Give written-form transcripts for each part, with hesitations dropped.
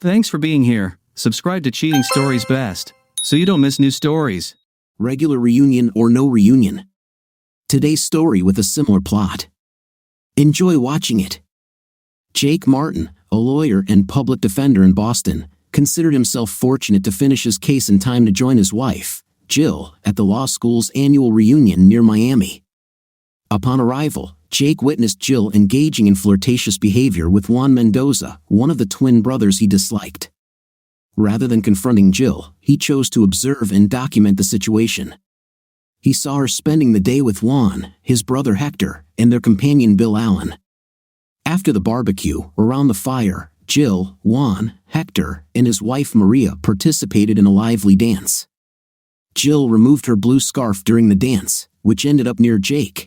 Thanks for being here. Subscribe to Cheating Stories Best, so you don't miss new stories. Regular reunion or no reunion. Today's story with a similar plot. Enjoy watching it. Jake Martin, a lawyer and public defender in Boston, considered himself fortunate to finish his case in time to join his wife, Jill, at the law school's annual reunion near Miami. Upon arrival, Jake witnessed Jill engaging in flirtatious behavior with Juan Mendoza, one of the twin brothers he disliked. Rather than confronting Jill, he chose to observe and document the situation. He saw her spending the day with Juan, his brother Hector, and their companion Bill Allen. After the barbecue, around the fire, Jill, Juan, Hector, and his wife Maria participated in a lively dance. Jill removed her blue scarf during the dance, which ended up near Jake.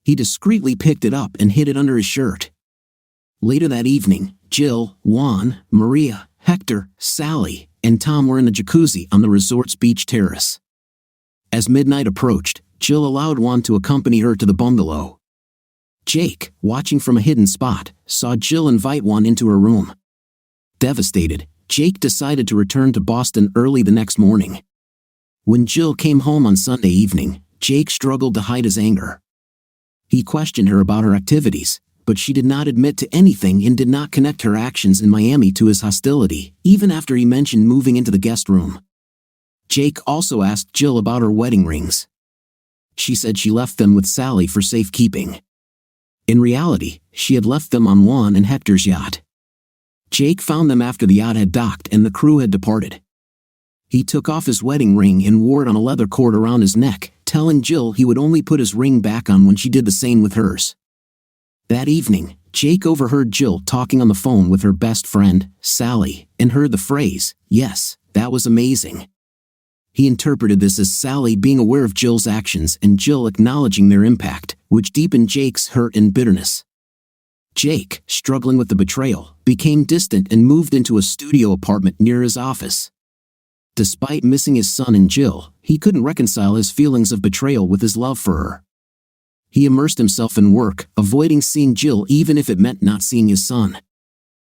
He discreetly picked it up and hid it under his shirt. Later that evening, Jill, Juan, Maria, Hector, Sally, and Tom were in the jacuzzi on the resort's beach terrace. As midnight approached, Jill allowed Juan to accompany her to the bungalow. Jake, watching from a hidden spot, saw Jill invite Juan into her room. Devastated, Jake decided to return to Boston early the next morning. When Jill came home on Sunday evening, Jake struggled to hide his anger. He questioned her about her activities, but she did not admit to anything and did not connect her actions in Miami to his hostility, even after he mentioned moving into the guest room. Jake also asked Jill about her wedding rings. She said she left them with Sally for safekeeping. In reality, she had left them on Juan and Hector's yacht. Jake found them after the yacht had docked and the crew had departed. He took off his wedding ring and wore it on a leather cord around his neck, telling Jill he would only put his ring back on when she did the same with hers. That evening, Jake overheard Jill talking on the phone with her best friend, Sally, and heard the phrase, "Yes, that was amazing." He interpreted this as Sally being aware of Jill's actions and Jill acknowledging their impact, which deepened Jake's hurt and bitterness. Jake, struggling with the betrayal, became distant and moved into a studio apartment near his office. Despite missing his son and Jill, he couldn't reconcile his feelings of betrayal with his love for her. He immersed himself in work, avoiding seeing Jill even if it meant not seeing his son.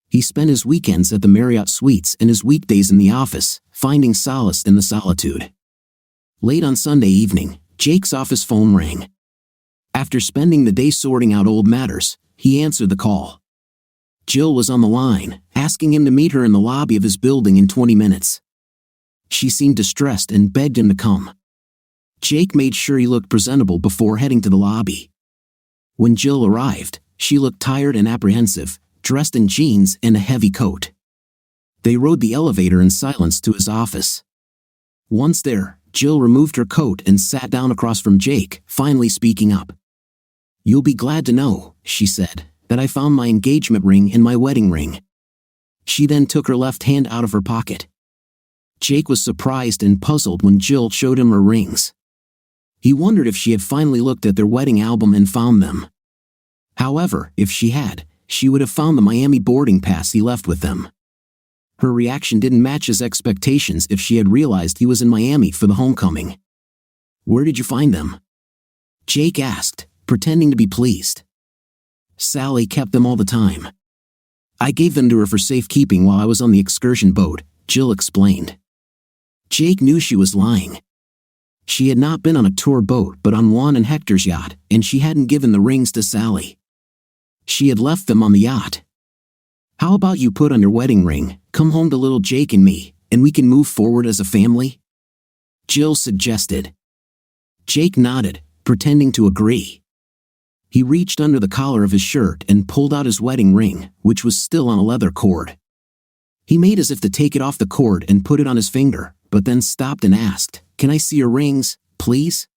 He spent his weekends at the Marriott Suites and his weekdays in the office, finding solace in the solitude. Late on Sunday evening, Jake's office phone rang. After spending the day sorting out old matters, he answered the call. Jill was on the line, asking him to meet her in the lobby of his building in 20 minutes. She seemed distressed and begged him to come. Jake made sure he looked presentable before heading to the lobby. When Jill arrived, she looked tired and apprehensive, dressed in jeans and a heavy coat. They rode the elevator in silence to his office. Once there, Jill removed her coat and sat down across from Jake, finally speaking up. "You'll be glad to know," she said, "that I found my engagement ring and my wedding ring." She then took her left hand out of her pocket. Jake was surprised and puzzled when Jill showed him her rings. He wondered if she had finally looked at their wedding album and found them. However, if she had, she would have found the Miami boarding pass he left with them. Her reaction didn't match his expectations if she had realized he was in Miami for the homecoming. "Where did you find them?" Jake asked, pretending to be pleased. "Sally kept them all the time. I gave them to her for safekeeping while I was on the excursion boat," Jill explained. Jake knew she was lying. She had not been on a tour boat but on Juan and Hector's yacht, and she hadn't given the rings to Sally. She had left them on the yacht. "How about you put on your wedding ring, come home to little Jake and me, and we can move forward as a family?" Jill suggested. Jake nodded, pretending to agree. He reached under the collar of his shirt and pulled out his wedding ring, which was still on a leather cord. He made as if to take it off the cord and put it on his finger, but then stopped and asked, "Can I see your rings, please?"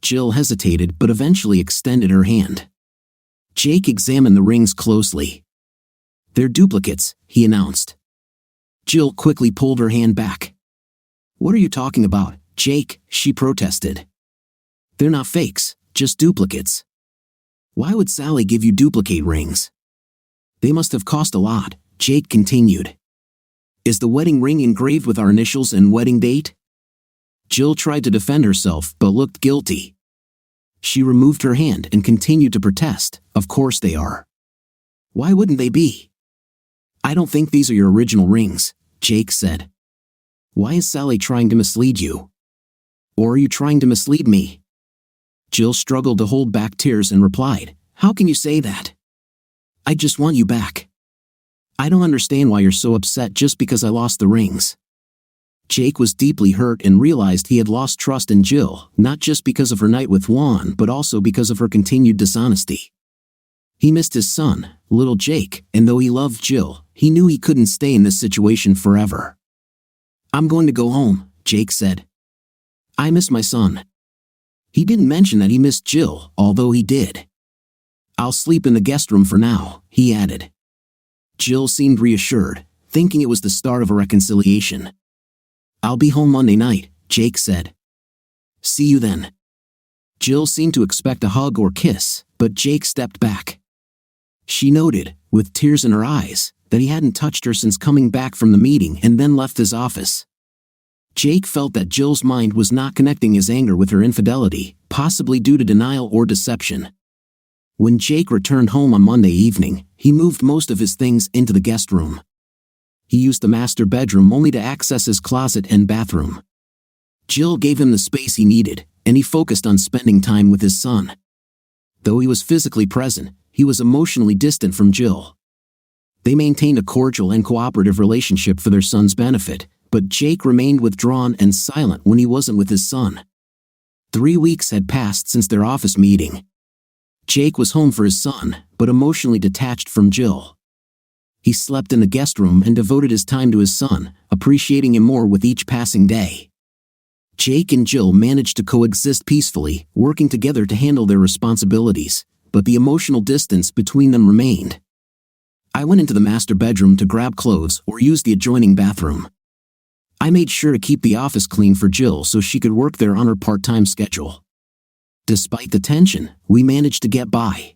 Jill hesitated but eventually extended her hand. Jake examined the rings closely. "They're duplicates," he announced. Jill quickly pulled her hand back. "What are you talking about, Jake?" she protested. "They're not fakes, just duplicates." "Why would Sally give you duplicate rings?" "They must have cost a lot," Jake continued. "Is the wedding ring engraved with our initials and wedding date?" Jill tried to defend herself but looked guilty. She removed her hand and continued to protest, "Of course they are. Why wouldn't they be?" I don't think these are your original rings, Jake said. Why is Sally trying to mislead you? Or are you trying to mislead me? Jill struggled to hold back tears and replied, How can you say that? I just want you back. I don't understand why you're so upset just because I lost the rings. Jake was deeply hurt and realized he had lost trust in Jill, not just because of her night with Juan but also because of her continued dishonesty. He missed his son, little Jake, and though he loved Jill, he knew he couldn't stay in this situation forever. I'm going to go home, Jake said. I miss my son. He didn't mention that he missed Jill, although he did. I'll sleep in the guest room for now, he added. Jill seemed reassured, thinking it was the start of a reconciliation. I'll be home Monday night, Jake said. See you then. Jill seemed to expect a hug or kiss, but Jake stepped back. She noted, with tears in her eyes, that he hadn't touched her since coming back from the meeting and then left his office. Jake felt that Jill's mind was not connecting his anger with her infidelity, possibly due to denial or deception. When Jake returned home on Monday evening, he moved most of his things into the guest room. He used the master bedroom only to access his closet and bathroom. Jill gave him the space he needed, and he focused on spending time with his son. Though he was physically present, he was emotionally distant from Jill. They maintained a cordial and cooperative relationship for their son's benefit, but Jake remained withdrawn and silent when he wasn't with his son. 3 weeks had passed since their office meeting. Jake was home for his son, but emotionally detached from Jill. He slept in the guest room and devoted his time to his son, appreciating him more with each passing day. Jake and Jill managed to coexist peacefully, working together to handle their responsibilities, but the emotional distance between them remained. I went into the master bedroom to grab clothes or use the adjoining bathroom. I made sure to keep the office clean for Jill so she could work there on her part-time schedule. Despite the tension, we managed to get by.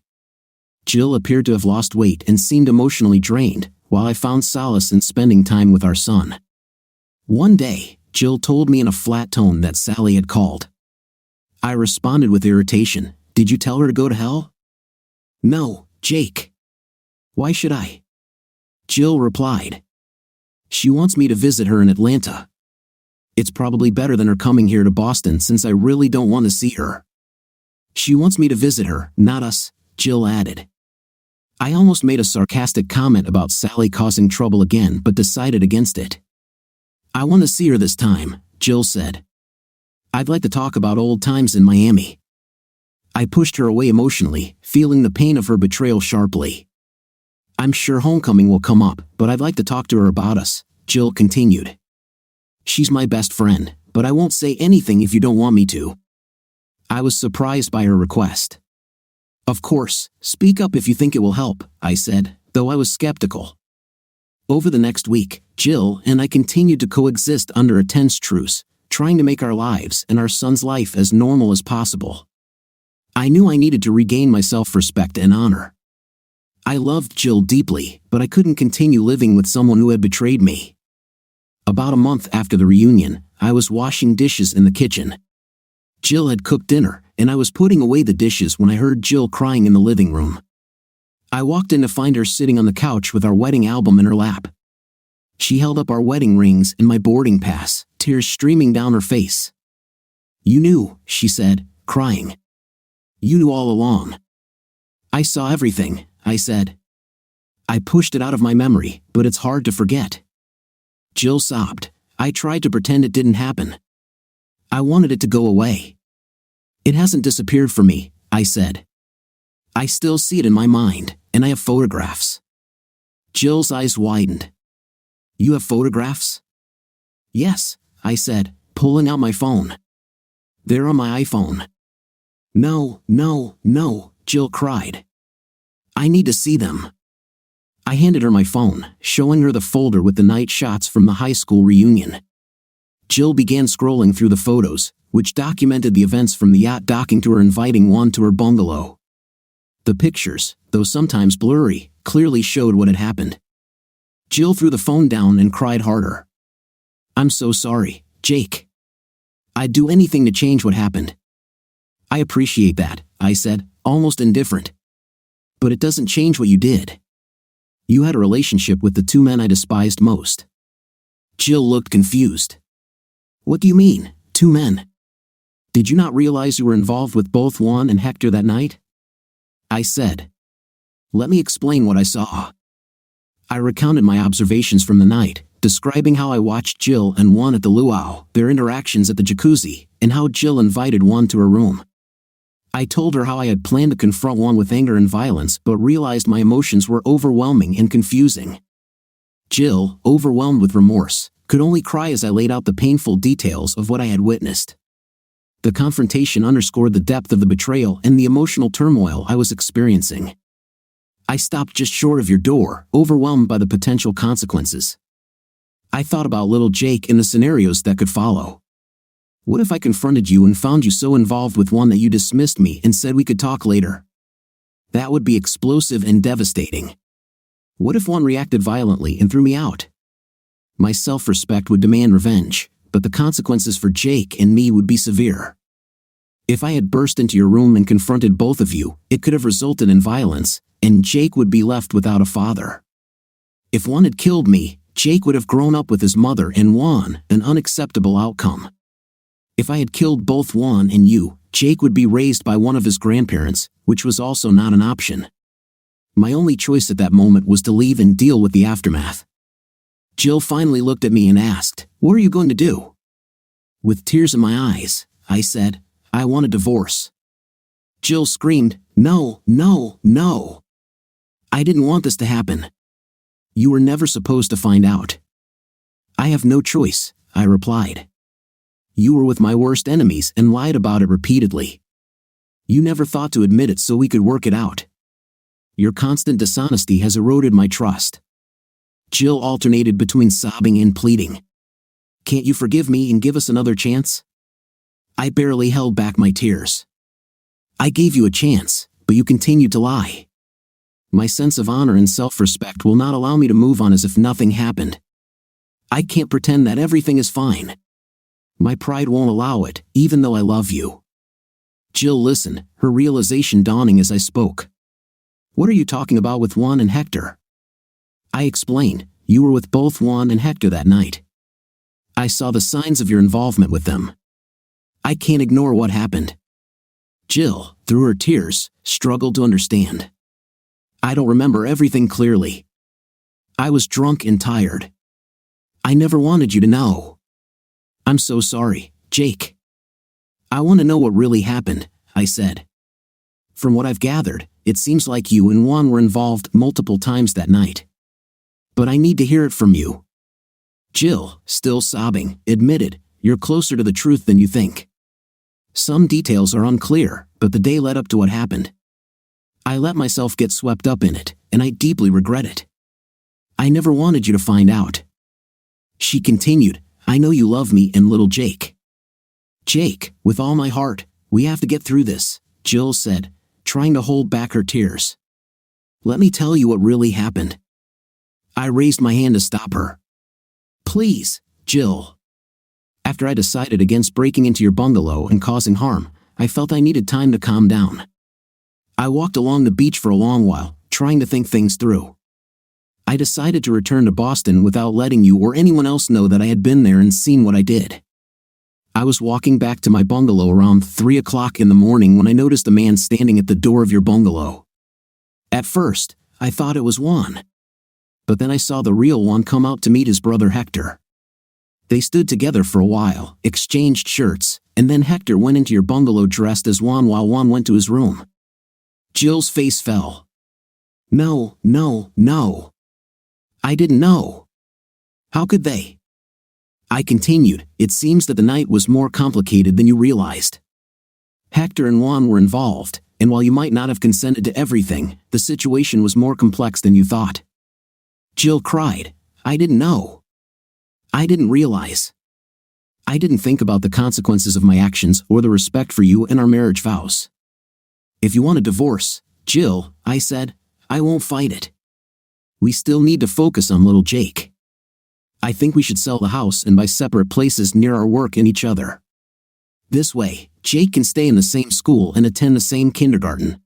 Jill appeared to have lost weight and seemed emotionally drained, while I found solace in spending time with our son. One day, Jill told me in a flat tone that Sally had called. I responded with irritation, Did you tell her to go to hell? No, Jake. Why should I? Jill replied. She wants me to visit her in Atlanta. It's probably better than her coming here to Boston since I really don't want to see her. She wants me to visit her, not us, Jill added. I almost made a sarcastic comment about Sally causing trouble again but decided against it. I want to see her this time, Jill said. I'd like to talk about old times in Miami. I pushed her away emotionally, feeling the pain of her betrayal sharply. I'm sure homecoming will come up, but I'd like to talk to her about us, Jill continued. She's my best friend, but I won't say anything if you don't want me to. I was surprised by her request. Of course, speak up if you think it will help, I said, though I was skeptical. Over the next week, Jill and I continued to coexist under a tense truce, trying to make our lives and our son's life as normal as possible. I knew I needed to regain my self-respect and honor. I loved Jill deeply, but I couldn't continue living with someone who had betrayed me. About a month after the reunion, I was washing dishes in the kitchen. Jill had cooked dinner, and I was putting away the dishes when I heard Jill crying in the living room. I walked in to find her sitting on the couch with our wedding album in her lap. She held up our wedding rings and my boarding pass, tears streaming down her face. You knew, she said, crying. You knew all along. I saw everything, I said. I pushed it out of my memory, but it's hard to forget. Jill sobbed. I tried to pretend it didn't happen. I wanted it to go away. It hasn't disappeared from me, I said. I still see it in my mind, and I have photographs. Jill's eyes widened. You have photographs? Yes, I said, pulling out my phone. They're on my iPhone. No, Jill cried. I need to see them. I handed her my phone, showing her the folder with the night shots from the high school reunion. Jill began scrolling through the photos, which documented the events from the yacht docking to her inviting Juan to her bungalow. The pictures, though sometimes blurry, clearly showed what had happened. Jill threw the phone down and cried harder. I'm so sorry, Jake. I'd do anything to change what happened. I appreciate that, I said, almost indifferent. But it doesn't change what you did. You had a relationship with the two men I despised most. Jill looked confused. What do you mean, two men? Did you not realize you were involved with both Juan and Hector that night? I said. Let me explain what I saw. I recounted my observations from the night, describing how I watched Jill and Juan at the luau, their interactions at the jacuzzi, and how Jill invited Juan to her room. I told her how I had planned to confront Juan with anger and violence but realized my emotions were overwhelming and confusing. Jill, overwhelmed with remorse, could only cry as I laid out the painful details of what I had witnessed. The confrontation underscored the depth of the betrayal and the emotional turmoil I was experiencing. I stopped just short of your door, overwhelmed by the potential consequences. I thought about little Jake and the scenarios that could follow. What if I confronted you and found you so involved with one that you dismissed me and said we could talk later? That would be explosive and devastating. What if one reacted violently and threw me out? My self-respect would demand revenge, but the consequences for Jake and me would be severe. If I had burst into your room and confronted both of you, it could have resulted in violence, and Jake would be left without a father. If one had killed me, Jake would have grown up with his mother and Juan, an unacceptable outcome. If I had killed both Juan and you, Jake would be raised by one of his grandparents, which was also not an option. My only choice at that moment was to leave and deal with the aftermath. Jill finally looked at me and asked, "What are you going to do?" With tears in my eyes, I said, "I want a divorce." Jill screamed, "No, no, no. I didn't want this to happen. You were never supposed to find out." "I have no choice," I replied. "You were with my worst enemies and lied about it repeatedly. You never thought to admit it so we could work it out. Your constant dishonesty has eroded my trust." Jill alternated between sobbing and pleading. "Can't you forgive me and give us another chance?" I barely held back my tears. "I gave you a chance, but you continued to lie. My sense of honor and self-respect will not allow me to move on as if nothing happened. I can't pretend that everything is fine. My pride won't allow it, even though I love you." Jill listened, her realization dawning as I spoke. "What are you talking about with Juan and Hector?" I explained, "You were with both Juan and Hector that night. I saw the signs of your involvement with them. I can't ignore what happened." Jill, through her tears, struggled to understand. "I don't remember everything clearly. I was drunk and tired. I never wanted you to know. I'm so sorry, Jake." "I want to know what really happened," I said. "From what I've gathered, it seems like you and Juan were involved multiple times that night. But I need to hear it from you." Jill, still sobbing, admitted, "You're closer to the truth than you think. Some details are unclear, but the day led up to what happened. I let myself get swept up in it, and I deeply regret it. I never wanted you to find out." She continued, "I know you love me and little Jake." "Jake, with all my heart, we have to get through this," Jill said, trying to hold back her tears. "Let me tell you what really happened." I raised my hand to stop her. "Please, Jill." After I decided against breaking into your bungalow and causing harm, I felt I needed time to calm down. I walked along the beach for a long while, trying to think things through. I decided to return to Boston without letting you or anyone else know that I had been there and seen what I did. I was walking back to my bungalow around 3 o'clock in the morning when I noticed a man standing at the door of your bungalow. At first, I thought it was Juan. But then I saw the real one come out to meet his brother Hector. They stood together for a while, exchanged shirts, and then Hector went into your bungalow dressed as Juan while Juan went to his room. Jill's face fell. "No, no, no. I didn't know. How could they?" I continued, "It seems that the night was more complicated than you realized. Hector and Juan were involved, and while you might not have consented to everything, the situation was more complex than you thought." Jill cried, "I didn't know. I didn't realize. I didn't think about the consequences of my actions or the respect for you and our marriage vows. If you want a divorce, Jill," I said, "I won't fight it. We still need to focus on little Jake. I think we should sell the house and buy separate places near our work and each other. This way, Jake can stay in the same school and attend the same kindergarten."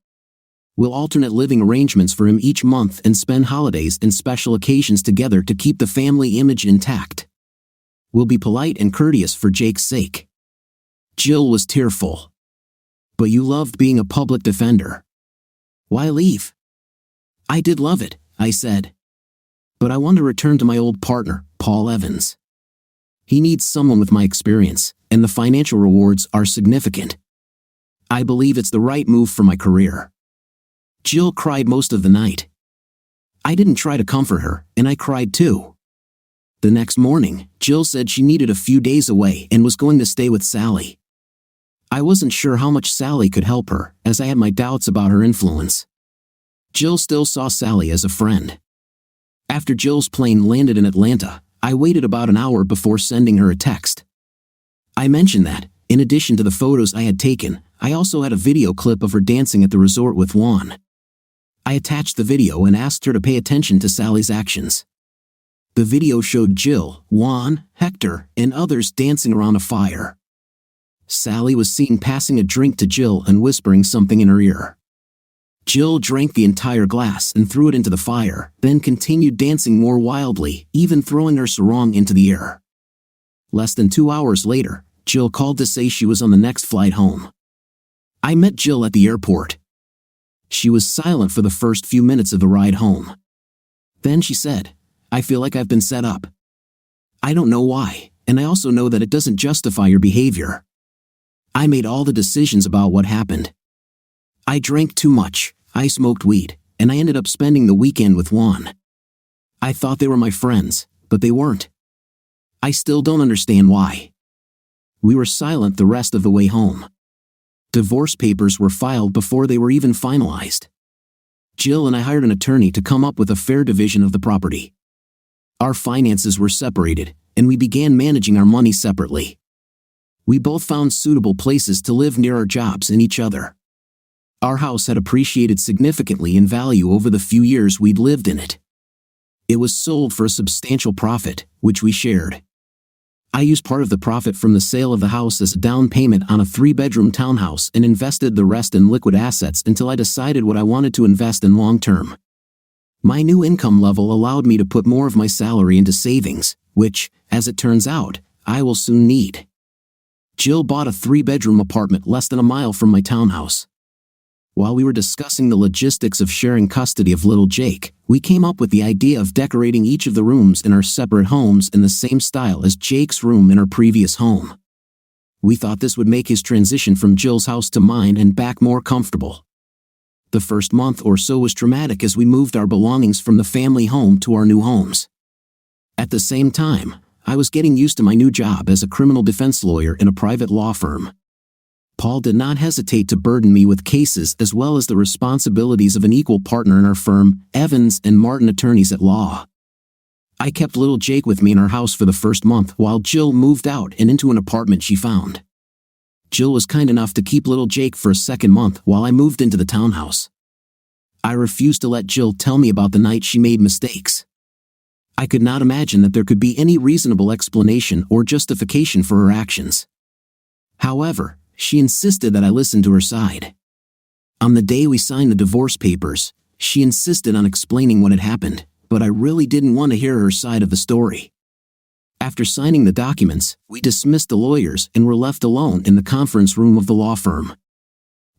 We'll alternate living arrangements for him each month and spend holidays and special occasions together to keep the family image intact. We'll be polite and courteous for Jake's sake." Jill was tearful. "But you loved being a public defender. Why leave?" "I did love it," I said. "But I want to return to my old partner, Paul Evans. He needs someone with my experience, and the financial rewards are significant. I believe it's the right move for my career." Jill cried most of the night. I didn't try to comfort her, and I cried too. The next morning, Jill said she needed a few days away and was going to stay with Sally. I wasn't sure how much Sally could help her, as I had my doubts about her influence. Jill still saw Sally as a friend. After Jill's plane landed in Atlanta, I waited about an hour before sending her a text. I mentioned that, in addition to the photos I had taken, I also had a video clip of her dancing at the resort with Juan. I attached the video and asked her to pay attention to Sally's actions. The video showed Jill, Juan, Hector, and others dancing around a fire. Sally was seen passing a drink to Jill and whispering something in her ear. Jill drank the entire glass and threw it into the fire, then continued dancing more wildly, even throwing her sarong into the air. Less than 2 hours later, Jill called to say she was on the next flight home. I met Jill at the airport. She was silent for the first few minutes of the ride home. Then she said, "I feel like I've been set up. I don't know why, and I also know that it doesn't justify your behavior. I made all the decisions about what happened. I drank too much, I smoked weed, and I ended up spending the weekend with Juan. I thought they were my friends, but they weren't. I still don't understand why." We were silent the rest of the way home. Divorce papers were filed before they were even finalized. Jill and I hired an attorney to come up with a fair division of the property. Our finances were separated, and we began managing our money separately. We both found suitable places to live near our jobs and each other. Our house had appreciated significantly in value over the few years we'd lived in it. It was sold for a substantial profit, which we shared. I used part of the profit from the sale of the house as a down payment on a 3-bedroom townhouse and invested the rest in liquid assets until I decided what I wanted to invest in long term. My new income level allowed me to put more of my salary into savings, which, as it turns out, I will soon need. Jill bought a 3-bedroom apartment less than a mile from my townhouse. While we were discussing the logistics of sharing custody of little Jake, we came up with the idea of decorating each of the rooms in our separate homes in the same style as Jake's room in our previous home. We thought this would make his transition from Jill's house to mine and back more comfortable. The first month or so was traumatic as we moved our belongings from the family home to our new homes. At the same time, I was getting used to my new job as a criminal defense lawyer in a private law firm. Paul did not hesitate to burden me with cases as well as the responsibilities of an equal partner in our firm, Evans and Martin Attorneys at Law. I kept little Jake with me in our house for the first month while Jill moved out and into an apartment she found. Jill was kind enough to keep little Jake for a second month while I moved into the townhouse. I refused to let Jill tell me about the night she made mistakes. I could not imagine that there could be any reasonable explanation or justification for her actions. However, she insisted that I listen to her side. On the day we signed the divorce papers, she insisted on explaining what had happened, but I really didn't want to hear her side of the story. After signing the documents, we dismissed the lawyers and were left alone in the conference room of the law firm.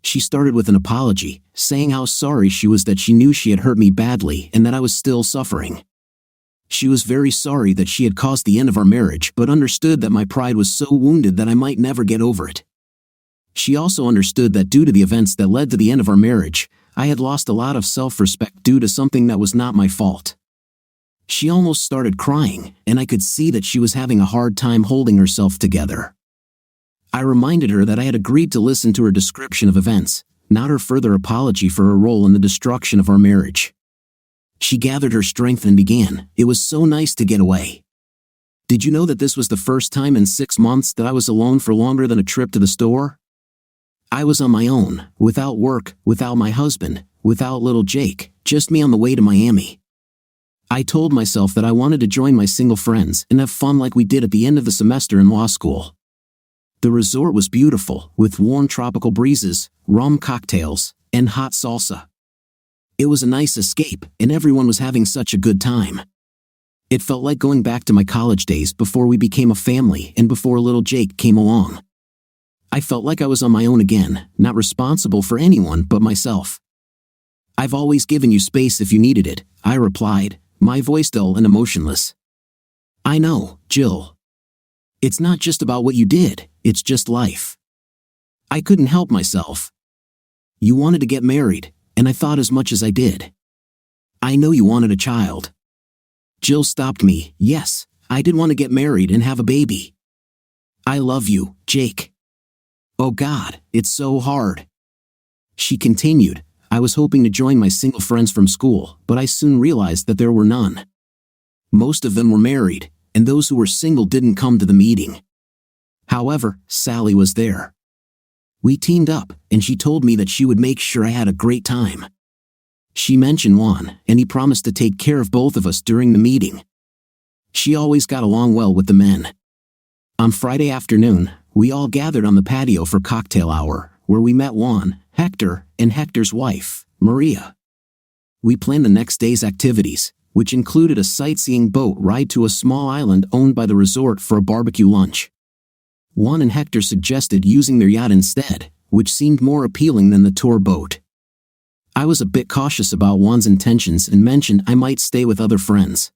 She started with an apology, saying how sorry she was that she knew she had hurt me badly and that I was still suffering. She was very sorry that she had caused the end of our marriage but understood that my pride was so wounded that I might never get over it. She also understood that due to the events that led to the end of our marriage, I had lost a lot of self-respect due to something that was not my fault. She almost started crying, and I could see that she was having a hard time holding herself together. I reminded her that I had agreed to listen to her description of events, not her further apology for her role in the destruction of our marriage. She gathered her strength and began, "It was so nice to get away. Did you know that this was the first time in 6 months that I was alone for longer than a trip to the store? I was on my own, without work, without my husband, without little Jake, just me on the way to Miami. I told myself that I wanted to join my single friends and have fun like we did at the end of the semester in law school. The resort was beautiful, with warm tropical breezes, rum cocktails, and hot salsa. It was a nice escape, and everyone was having such a good time. It felt like going back to my college days before we became a family and before little Jake came along. I felt like I was on my own again, not responsible for anyone but myself. "I've always given you space if you needed it," I replied, my voice dull and emotionless. "I know, Jill. It's not just about what you did, it's just life." I couldn't help myself. "You wanted to get married, and I thought as much as I did. I know you wanted a child." Jill stopped me. "Yes, I did want to get married and have a baby. I love you, Jake. Oh God, it's so hard." She continued, "I was hoping to join my single friends from school, but I soon realized that there were none. Most of them were married, and those who were single didn't come to the meeting. However, Sally was there. We teamed up, and she told me that she would make sure I had a great time. She mentioned Juan, and he promised to take care of both of us during the meeting. She always got along well with the men. On Friday afternoon, we all gathered on the patio for cocktail hour, where we met Juan, Hector, and Hector's wife, Maria. We planned the next day's activities, which included a sightseeing boat ride to a small island owned by the resort for a barbecue lunch. Juan and Hector suggested using their yacht instead, which seemed more appealing than the tour boat. I was a bit cautious about Juan's intentions and mentioned I might stay with other friends.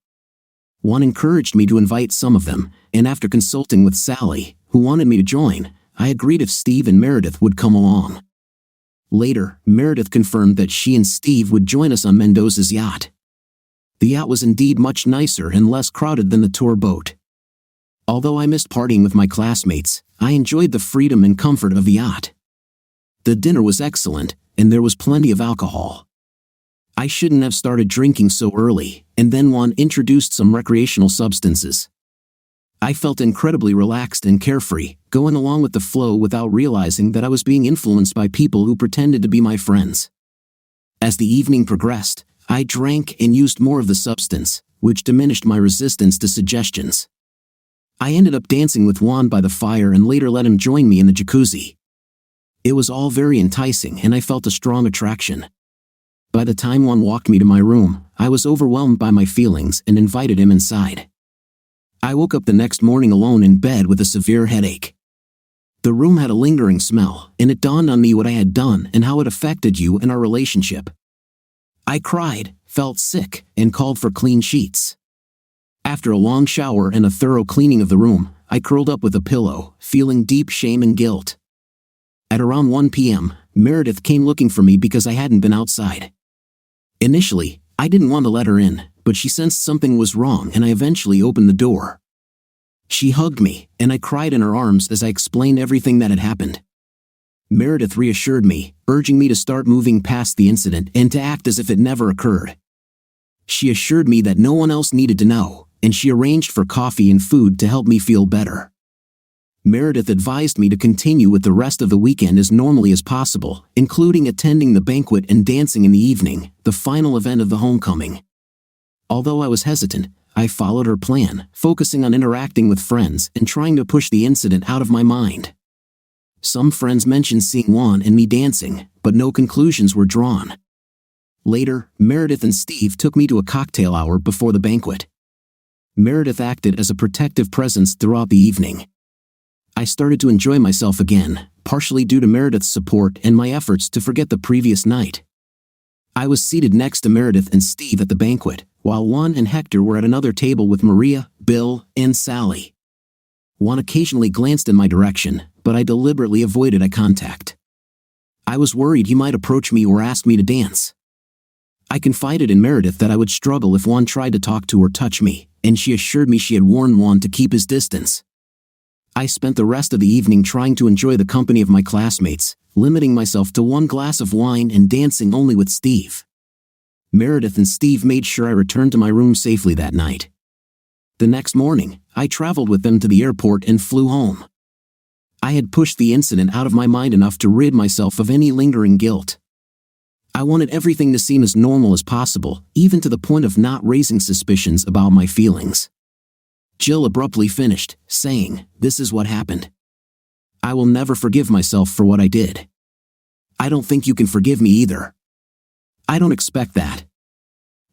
Juan encouraged me to invite some of them, and after consulting with Sally, who wanted me to join, I agreed if Steve and Meredith would come along. Later, Meredith confirmed that she and Steve would join us on Mendoza's yacht. The yacht was indeed much nicer and less crowded than the tour boat. Although I missed partying with my classmates, I enjoyed the freedom and comfort of the yacht. The dinner was excellent, and there was plenty of alcohol. I shouldn't have started drinking so early, and then Juan introduced some recreational substances. I felt incredibly relaxed and carefree, going along with the flow without realizing that I was being influenced by people who pretended to be my friends. As the evening progressed, I drank and used more of the substance, which diminished my resistance to suggestions. I ended up dancing with Juan by the fire and later let him join me in the jacuzzi. It was all very enticing and I felt a strong attraction. By the time Juan walked me to my room, I was overwhelmed by my feelings and invited him inside. I woke up the next morning alone in bed with a severe headache. The room had a lingering smell, and it dawned on me what I had done and how it affected you and our relationship. I cried, felt sick, and called for clean sheets. After a long shower and a thorough cleaning of the room, I curled up with a pillow, feeling deep shame and guilt. At around 1 p.m., Meredith came looking for me because I hadn't been outside. Initially, I didn't want to let her in, but she sensed something was wrong and I eventually opened the door. She hugged me, and I cried in her arms as I explained everything that had happened. Meredith reassured me, urging me to start moving past the incident and to act as if it never occurred. She assured me that no one else needed to know, and she arranged for coffee and food to help me feel better. Meredith advised me to continue with the rest of the weekend as normally as possible, including attending the banquet and dancing in the evening, the final event of the homecoming. Although I was hesitant, I followed her plan, focusing on interacting with friends and trying to push the incident out of my mind. Some friends mentioned seeing Juan and me dancing, but no conclusions were drawn. Later, Meredith and Steve took me to a cocktail hour before the banquet. Meredith acted as a protective presence throughout the evening. I started to enjoy myself again, partially due to Meredith's support and my efforts to forget the previous night. I was seated next to Meredith and Steve at the banquet, while Juan and Hector were at another table with Maria, Bill, and Sally. Juan occasionally glanced in my direction, but I deliberately avoided eye contact. I was worried he might approach me or ask me to dance. I confided in Meredith that I would struggle if Juan tried to talk to or touch me, and she assured me she had warned Juan to keep his distance. I spent the rest of the evening trying to enjoy the company of my classmates, limiting myself to 1 glass of wine and dancing only with Steve. Meredith and Steve made sure I returned to my room safely that night. The next morning, I traveled with them to the airport and flew home. I had pushed the incident out of my mind enough to rid myself of any lingering guilt. I wanted everything to seem as normal as possible, even to the point of not raising suspicions about my feelings. Jill abruptly finished, saying, "This is what happened. I will never forgive myself for what I did. I don't think you can forgive me either." I don't expect that.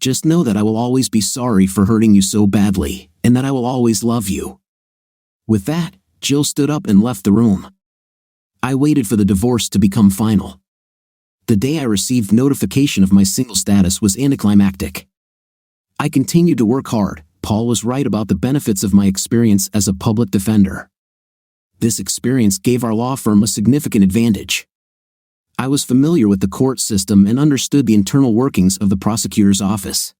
Just know that I will always be sorry for hurting you so badly, and that I will always love you." With that, Jill stood up and left the room. I waited for the divorce to become final. The day I received notification of my single status was anticlimactic. I continued to work hard. Paul was right about the benefits of my experience as a public defender. This experience gave our law firm a significant advantage. I was familiar with the court system and understood the internal workings of the prosecutor's office.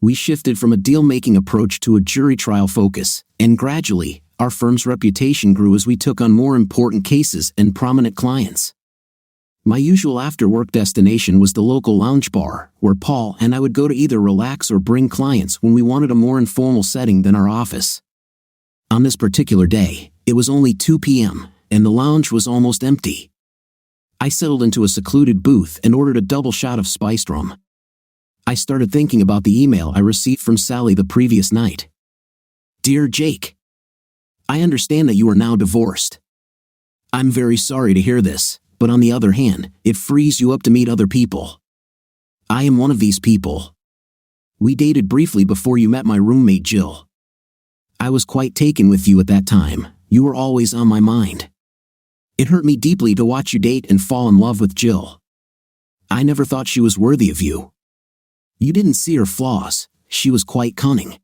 We shifted from a deal-making approach to a jury trial focus, and gradually, our firm's reputation grew as we took on more important cases and prominent clients. My usual after-work destination was the local lounge bar, where Paul and I would go to either relax or bring clients when we wanted a more informal setting than our office. On this particular day, it was only 2 p.m., and the lounge was almost empty. I settled into a secluded booth and ordered a double shot of spiced rum. I started thinking about the email I received from Sally the previous night. "Dear Jake, I understand that you are now divorced. I'm very sorry to hear this, but on the other hand, it frees you up to meet other people. I am one of these people. We dated briefly before you met my roommate Jill. I was quite taken with you at that time. You were always on my mind. It hurt me deeply to watch you date and fall in love with Jill. I never thought she was worthy of you. You didn't see her flaws. She was quite cunning.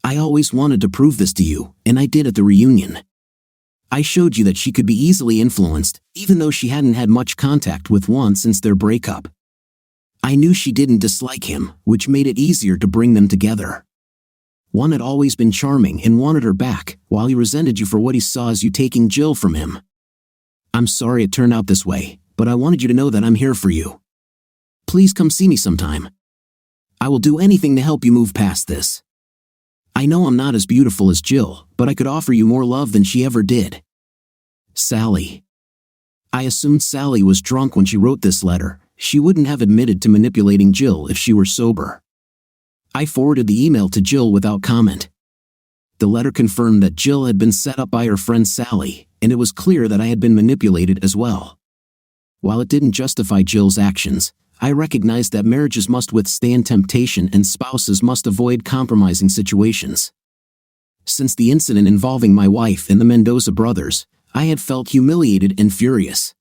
I always wanted to prove this to you, and I did at the reunion. I showed you that she could be easily influenced, even though she hadn't had much contact with Juan since their breakup. I knew she didn't dislike him, which made it easier to bring them together. Juan had always been charming and wanted her back, while he resented you for what he saw as you taking Jill from him. I'm sorry it turned out this way, but I wanted you to know that I'm here for you. Please come see me sometime. I will do anything to help you move past this. I know I'm not as beautiful as Jill, but I could offer you more love than she ever did. Sally." I assumed Sally was drunk when she wrote this letter. She wouldn't have admitted to manipulating Jill if she were sober. I forwarded the email to Jill without comment. The letter confirmed that Jill had been set up by her friend Sally, and it was clear that I had been manipulated as well. While it didn't justify Jill's actions, I recognized that marriages must withstand temptation and spouses must avoid compromising situations. Since the incident involving my wife and the Mendoza brothers, I had felt humiliated and furious.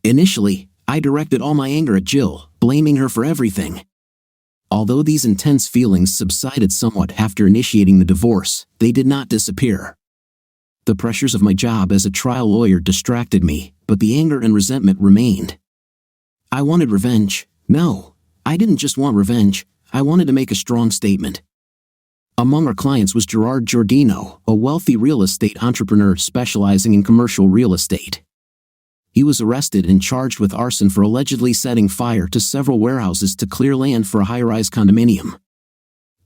Initially, I directed all my anger at Jill, blaming her for everything. Although these intense feelings subsided somewhat after initiating the divorce, they did not disappear. The pressures of my job as a trial lawyer distracted me, but the anger and resentment remained. I wanted revenge. No, I didn't just want revenge, I wanted to make a strong statement. Among our clients was Gerard Giordino, a wealthy real estate entrepreneur specializing in commercial real estate. He was arrested and charged with arson for allegedly setting fire to several warehouses to clear land for a high-rise condominium.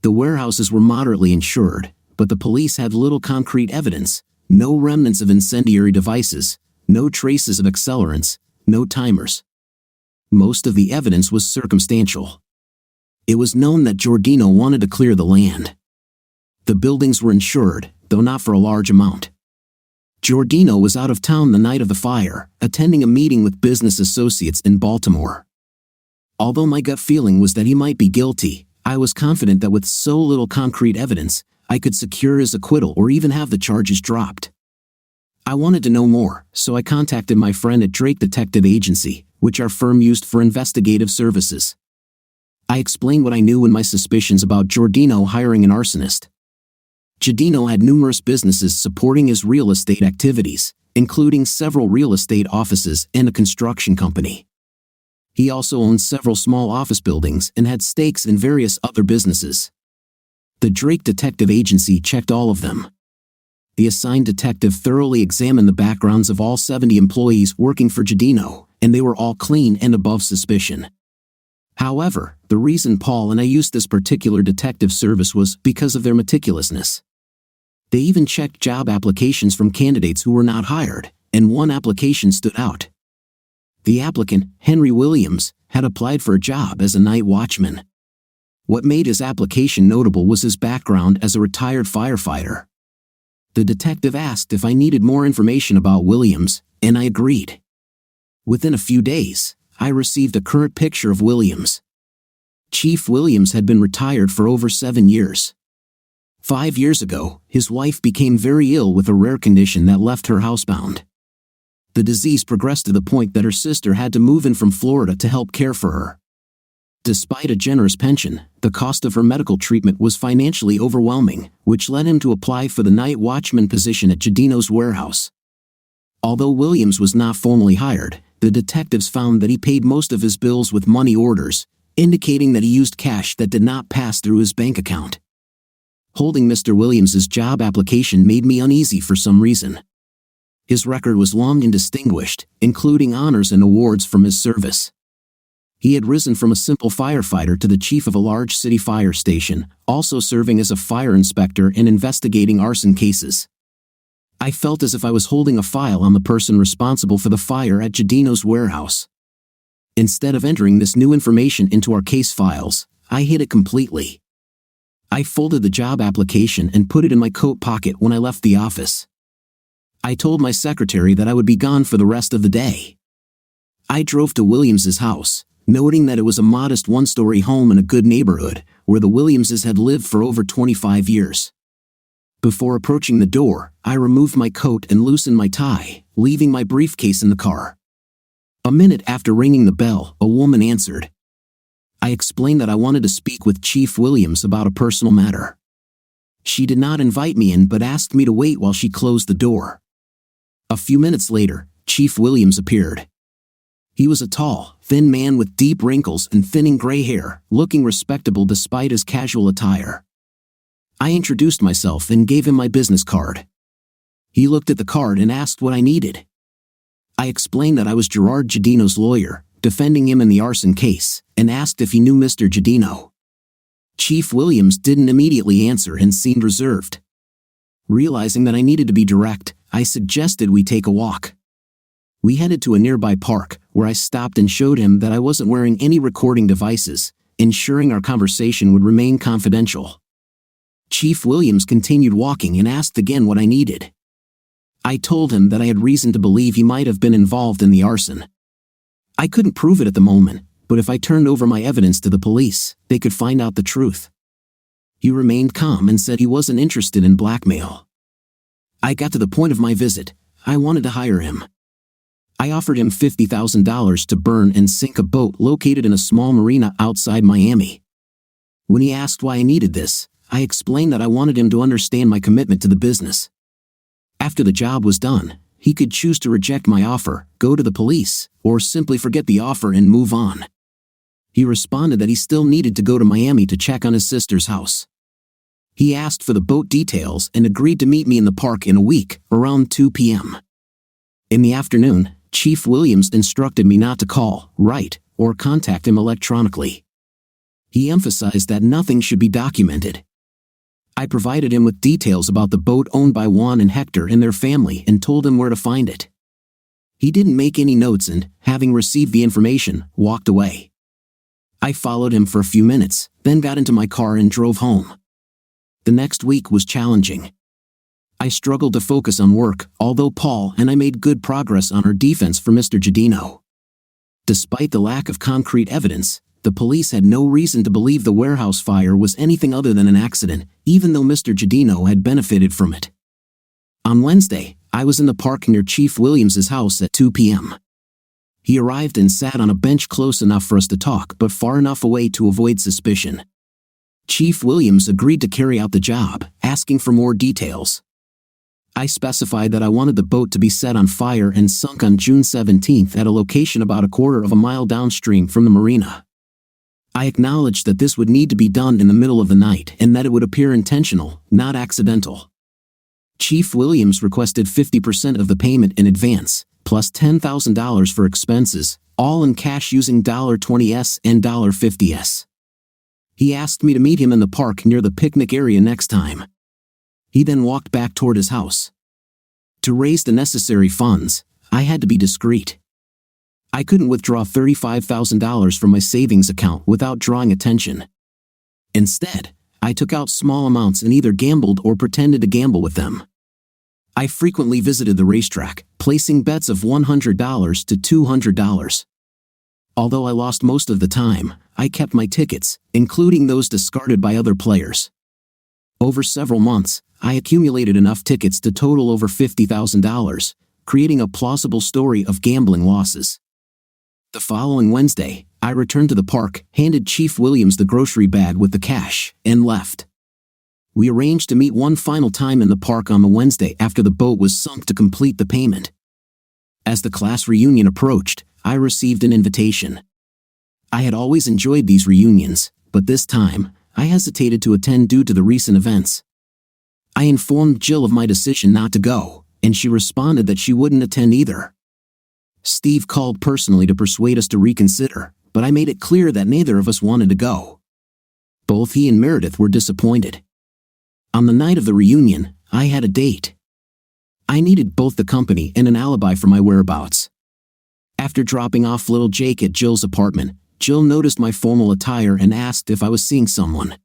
The warehouses were moderately insured, but the police had little concrete evidence, no remnants of incendiary devices, no traces of accelerants, no timers. Most of the evidence was circumstantial. It was known that Giordino wanted to clear the land. The buildings were insured, though not for a large amount. Giordino was out of town the night of the fire, attending a meeting with business associates in Baltimore. Although my gut feeling was that he might be guilty, I was confident that with so little concrete evidence, I could secure his acquittal or even have the charges dropped. I wanted to know more, so I contacted my friend at Drake Detective Agency, which our firm used for investigative services. I explained what I knew and my suspicions about Giordino hiring an arsonist. Giordino had numerous businesses supporting his real estate activities, including several real estate offices and a construction company. He also owned several small office buildings and had stakes in various other businesses. The Drake Detective Agency checked all of them. The assigned detective thoroughly examined the backgrounds of all 70 employees working for Giordino, and they were all clean and above suspicion. However, the reason Paul and I used this particular detective service was because of their meticulousness. They even checked job applications from candidates who were not hired, and one application stood out. The applicant, Henry Williams, had applied for a job as a night watchman. What made his application notable was his background as a retired firefighter. The detective asked if I needed more information about Williams, and I agreed. Within a few days, I received a current picture of Williams. Chief Williams had been retired for over 7 years. 5 years ago, his wife became very ill with a rare condition that left her housebound. The disease progressed to the point that her sister had to move in from Florida to help care for her. Despite a generous pension, the cost of her medical treatment was financially overwhelming, which led him to apply for the night watchman position at Giardino's warehouse. Although Williams was not formally hired, the detectives found that he paid most of his bills with money orders, indicating that he used cash that did not pass through his bank account. Holding Mr. Williams's job application made me uneasy for some reason. His record was long and distinguished, including honors and awards from his service. He had risen from a simple firefighter to the chief of a large city fire station, also serving as a fire inspector and investigating arson cases. I felt as if I was holding a file on the person responsible for the fire at Giardino's warehouse. Instead of entering this new information into our case files, I hid it completely. I folded the job application and put it in my coat pocket when I left the office. I told my secretary that I would be gone for the rest of the day. I drove to Williams's house, noting that it was a modest one-story home in a good neighborhood, where the Williamses had lived for over 25 years. Before approaching the door, I removed my coat and loosened my tie, leaving my briefcase in the car. A minute after ringing the bell, a woman answered. I explained that I wanted to speak with Chief Williams about a personal matter. She did not invite me in but asked me to wait while she closed the door. A few minutes later, Chief Williams appeared. He was a tall, thin man with deep wrinkles and thinning gray hair, looking respectable despite his casual attire. I introduced myself and gave him my business card. He looked at the card and asked what I needed. I explained that I was Gerard Giardino's lawyer, defending him in the arson case, and asked if he knew Mr. Giardino. Chief Williams didn't immediately answer and seemed reserved. Realizing that I needed to be direct, I suggested we take a walk. We headed to a nearby park, where I stopped and showed him that I wasn't wearing any recording devices, ensuring our conversation would remain confidential. Chief Williams continued walking and asked again what I needed. I told him that I had reason to believe he might have been involved in the arson. I couldn't prove it at the moment, but if I turned over my evidence to the police, they could find out the truth. He remained calm and said he wasn't interested in blackmail. I got to the point of my visit. I wanted to hire him. I offered him $50,000 to burn and sink a boat located in a small marina outside Miami. When he asked why I needed this, I explained that I wanted him to understand my commitment to the business. After the job was done, he could choose to reject my offer, go to the police, or simply forget the offer and move on. He responded that he still needed to go to Miami to check on his sister's house. He asked for the boat details and agreed to meet me in the park in a week, around 2 p.m. In the afternoon, Chief Williams instructed me not to call, write, or contact him electronically. He emphasized that nothing should be documented. I provided him with details about the boat owned by Juan and Hector and their family and told him where to find it. He didn't make any notes and, having received the information, walked away. I followed him for a few minutes, then got into my car and drove home. The next week was challenging. I struggled to focus on work, although Paul and I made good progress on our defense for Mr. Giardino. Despite the lack of concrete evidence, the police had no reason to believe the warehouse fire was anything other than an accident, even though Mr. Giardino had benefited from it. On Wednesday, I was in the park near Chief Williams's house at 2 p.m. He arrived and sat on a bench close enough for us to talk but far enough away to avoid suspicion. Chief Williams agreed to carry out the job, asking for more details. I specified that I wanted the boat to be set on fire and sunk on June 17th at a location about a quarter of a mile downstream from the marina. I acknowledged that this would need to be done in the middle of the night and that it would appear intentional, not accidental. Chief Williams requested 50% of the payment in advance, plus $10,000 for expenses, all in cash using $20s and $50s. He asked me to meet him in the park near the picnic area next time. He then walked back toward his house. To raise the necessary funds, I had to be discreet. I couldn't withdraw $35,000 from my savings account without drawing attention. Instead, I took out small amounts and either gambled or pretended to gamble with them. I frequently visited the racetrack, placing bets of $100 to $200. Although I lost most of the time, I kept my tickets, including those discarded by other players. Over several months, I accumulated enough tickets to total over $50,000, creating a plausible story of gambling losses. The following Wednesday, I returned to the park, handed Chief Williams the grocery bag with the cash, and left. We arranged to meet one final time in the park on the Wednesday after the boat was sunk to complete the payment. As the class reunion approached, I received an invitation. I had always enjoyed these reunions, but this time, I hesitated to attend due to the recent events. I informed Jill of my decision not to go, and she responded that she wouldn't attend either. Steve called personally to persuade us to reconsider, but I made it clear that neither of us wanted to go. Both he and Meredith were disappointed. On the night of the reunion, I had a date. I needed both the company and an alibi for my whereabouts. After dropping off little Jake at Jill's apartment, Jill noticed my formal attire and asked if I was seeing someone.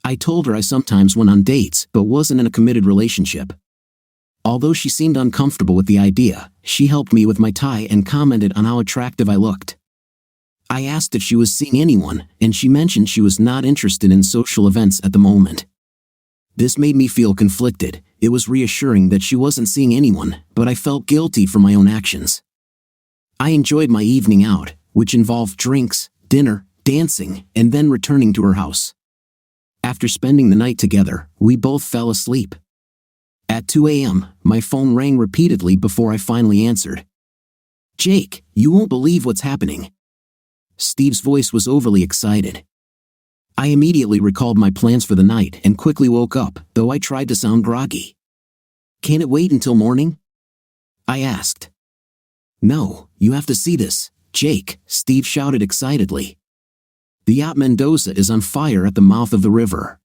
I told her I sometimes went on dates but wasn't in a committed relationship. Although she seemed uncomfortable with the idea, she helped me with my tie and commented on how attractive I looked. I asked if she was seeing anyone, and she mentioned she was not interested in social events at the moment. This made me feel conflicted. It was reassuring that she wasn't seeing anyone, but I felt guilty for my own actions. I enjoyed my evening out, which involved drinks, dinner, dancing, and then returning to her house. After spending the night together, we both fell asleep. At 2 a.m., my phone rang repeatedly before I finally answered. "Jake, you won't believe what's happening." Steve's voice was overly excited. I immediately recalled my plans for the night and quickly woke up, though I tried to sound groggy. "Can it wait until morning?" I asked. "No, you have to see this, Jake," Steve shouted excitedly. "The yacht Mendoza is on fire at the mouth of the river.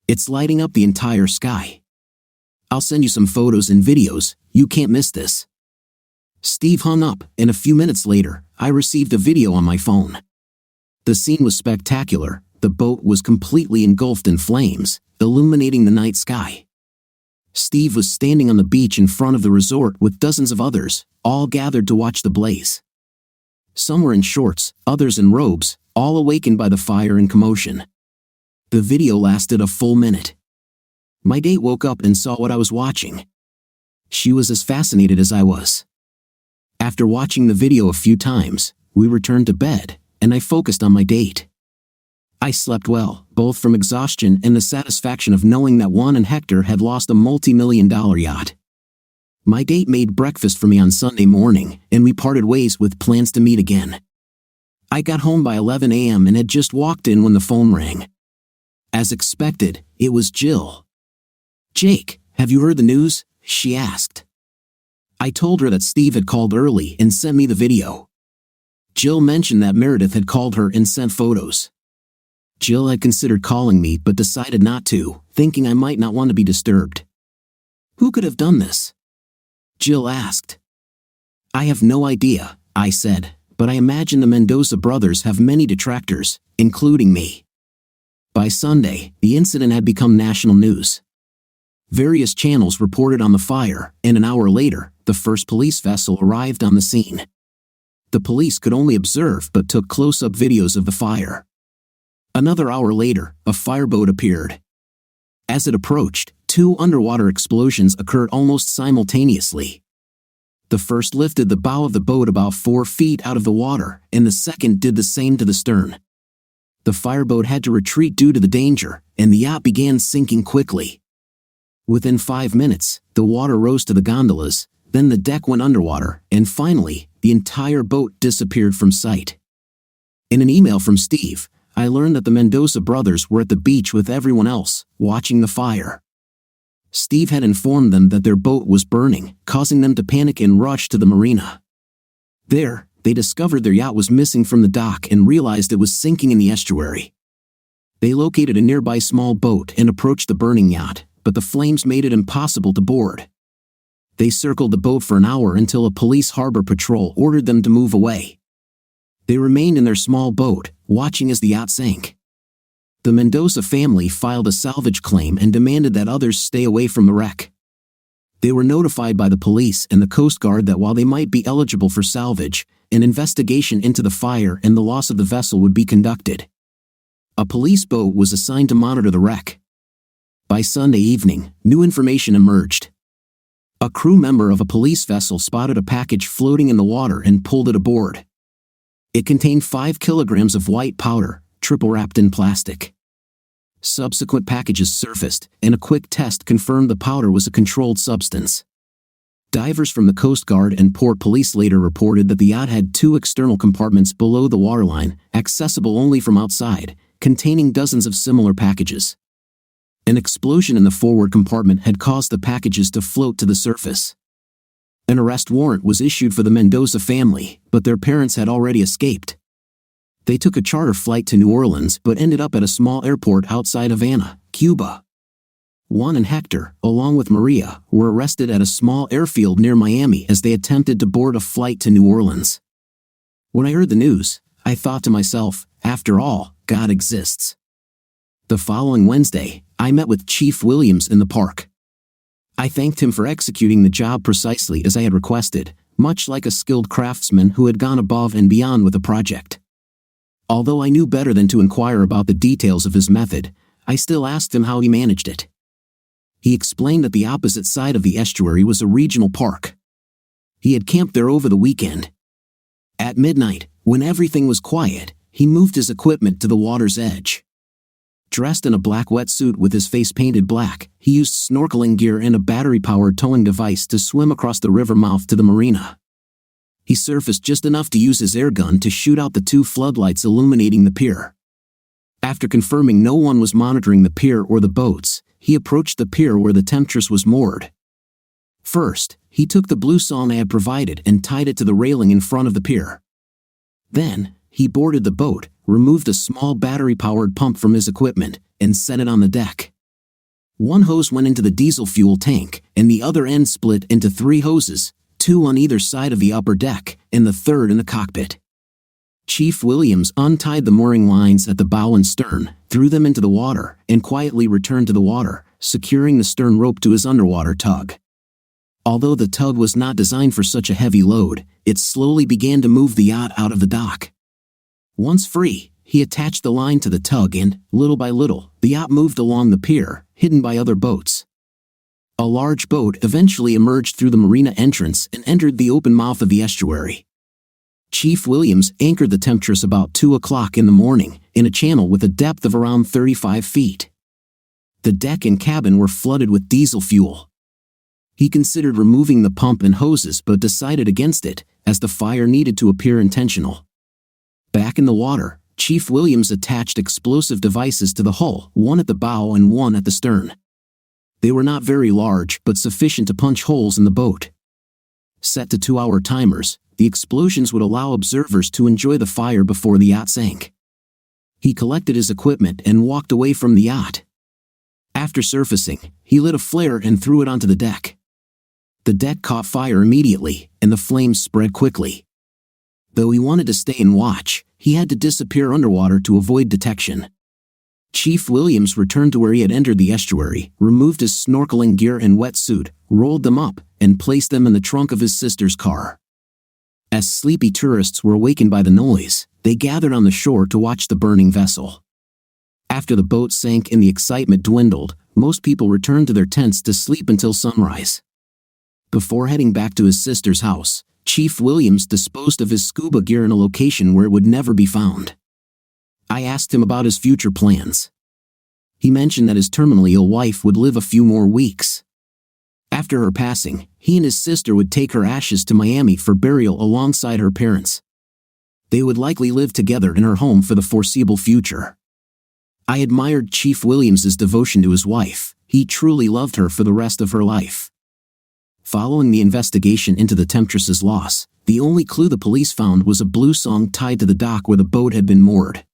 It's lighting up the entire sky. I'll send you some photos and videos, you can't miss this." Steve hung up, and a few minutes later, I received a video on my phone. The scene was spectacular. The boat was completely engulfed in flames, illuminating the night sky. Steve was standing on the beach in front of the resort with dozens of others, all gathered to watch the blaze. Some were in shorts, others in robes, all awakened by the fire and commotion. The video lasted a full minute. My date woke up and saw what I was watching. She was as fascinated as I was. After watching the video a few times, we returned to bed, and I focused on my date. I slept well, both from exhaustion and the satisfaction of knowing that Juan and Hector had lost a multi-million-dollar yacht. My date made breakfast for me on Sunday morning, and we parted ways with plans to meet again. I got home by 11 a.m. and had just walked in when the phone rang. As expected, it was Jill. "Jake, have you heard the news?" she asked. I told her that Steve had called early and sent me the video. Jill mentioned that Meredith had called her and sent photos. Jill had considered calling me but decided not to, thinking I might not want to be disturbed. "Who could have done this?" Jill asked. "I have no idea," I said, "but I imagine the Mendoza brothers have many detractors, including me." By Sunday, the incident had become national news. Various channels reported on the fire, and an hour later, the first police vessel arrived on the scene. The police could only observe but took close-up videos of the fire. Another hour later, a fireboat appeared. As it approached, 2 underwater explosions occurred almost simultaneously. The first lifted the bow of the boat about 4 feet out of the water, and the second did the same to the stern. The fireboat had to retreat due to the danger, and the yacht began sinking quickly. Within 5 minutes, the water rose to the gondolas, then the deck went underwater, and finally, the entire boat disappeared from sight. In an email from Steve, I learned that the Mendoza brothers were at the beach with everyone else, watching the fire. Steve had informed them that their boat was burning, causing them to panic and rush to the marina. There, they discovered their yacht was missing from the dock and realized it was sinking in the estuary. They located a nearby small boat and approached the burning yacht, but the flames made it impossible to board. They circled the boat for an hour until a police harbor patrol ordered them to move away. They remained in their small boat, watching as the yacht sank. The Mendoza family filed a salvage claim and demanded that others stay away from the wreck. They were notified by the police and the Coast Guard that while they might be eligible for salvage, an investigation into the fire and the loss of the vessel would be conducted. A police boat was assigned to monitor the wreck. By Sunday evening, new information emerged. A crew member of a police vessel spotted a package floating in the water and pulled it aboard. It contained 5 kilograms of white powder, triple wrapped in plastic. Subsequent packages surfaced, and a quick test confirmed the powder was a controlled substance. Divers from the Coast Guard and Port Police later reported that the yacht had 2 external compartments below the waterline, accessible only from outside, containing dozens of similar packages. An explosion in the forward compartment had caused the packages to float to the surface. An arrest warrant was issued for the Mendoza family, but their parents had already escaped. They took a charter flight to New Orleans but ended up at a small airport outside Havana, Cuba. Juan and Hector, along with Maria, were arrested at a small airfield near Miami as they attempted to board a flight to New Orleans. When I heard the news, I thought to myself, after all, God exists. The following Wednesday, I met with Chief Williams in the park. I thanked him for executing the job precisely as I had requested, much like a skilled craftsman who had gone above and beyond with the project. Although I knew better than to inquire about the details of his method, I still asked him how he managed it. He explained that the opposite side of the estuary was a regional park. He had camped there over the weekend. At midnight, when everything was quiet, he moved his equipment to the water's edge. Dressed in a black wetsuit with his face painted black, he used snorkeling gear and a battery-powered towing device to swim across the river mouth to the marina. He surfaced just enough to use his air gun to shoot out the 2 floodlights illuminating the pier. After confirming no one was monitoring the pier or the boats, he approached the pier where the Temptress was moored. First, he took the blue sawn I had provided and tied it to the railing in front of the pier. Then, he boarded the boat, removed a small battery-powered pump from his equipment, and set it on the deck. One hose went into the diesel fuel tank, and the other end split into 3 hoses, 2 on either side of the upper deck, and the third in the cockpit. Chief Williams untied the mooring lines at the bow and stern, threw them into the water, and quietly returned to the water, securing the stern rope to his underwater tug. Although the tug was not designed for such a heavy load, it slowly began to move the yacht out of the dock. Once free, he attached the line to the tug and, little by little, the yacht moved along the pier, hidden by other boats. A large boat eventually emerged through the marina entrance and entered the open mouth of the estuary. Chief Williams anchored the Temptress about 2 o'clock in the morning, in a channel with a depth of around 35 feet. The deck and cabin were flooded with diesel fuel. He considered removing the pump and hoses but decided against it, as the fire needed to appear intentional. Back in the water, Chief Williams attached explosive devices to the hull, one at the bow and one at the stern. They were not very large but sufficient to punch holes in the boat. Set to 2-hour timers, the explosions would allow observers to enjoy the fire before the yacht sank. He collected his equipment and walked away from the yacht. After surfacing, he lit a flare and threw it onto the deck. The deck caught fire immediately, and the flames spread quickly. Though he wanted to stay and watch, he had to disappear underwater to avoid detection. Chief Williams returned to where he had entered the estuary, removed his snorkeling gear and wetsuit, rolled them up, and placed them in the trunk of his sister's car. As sleepy tourists were awakened by the noise, they gathered on the shore to watch the burning vessel. After the boat sank and the excitement dwindled, most people returned to their tents to sleep until sunrise. Before heading back to his sister's house, Chief Williams disposed of his scuba gear in a location where it would never be found. I asked him about his future plans. He mentioned that his terminally ill wife would live a few more weeks. After her passing, he and his sister would take her ashes to Miami for burial alongside her parents. They would likely live together in her home for the foreseeable future. I admired Chief Williams's devotion to his wife. He truly loved her for the rest of her life. Following the investigation into the Temptress's loss, the only clue the police found was a blue song tied to the dock where the boat had been moored.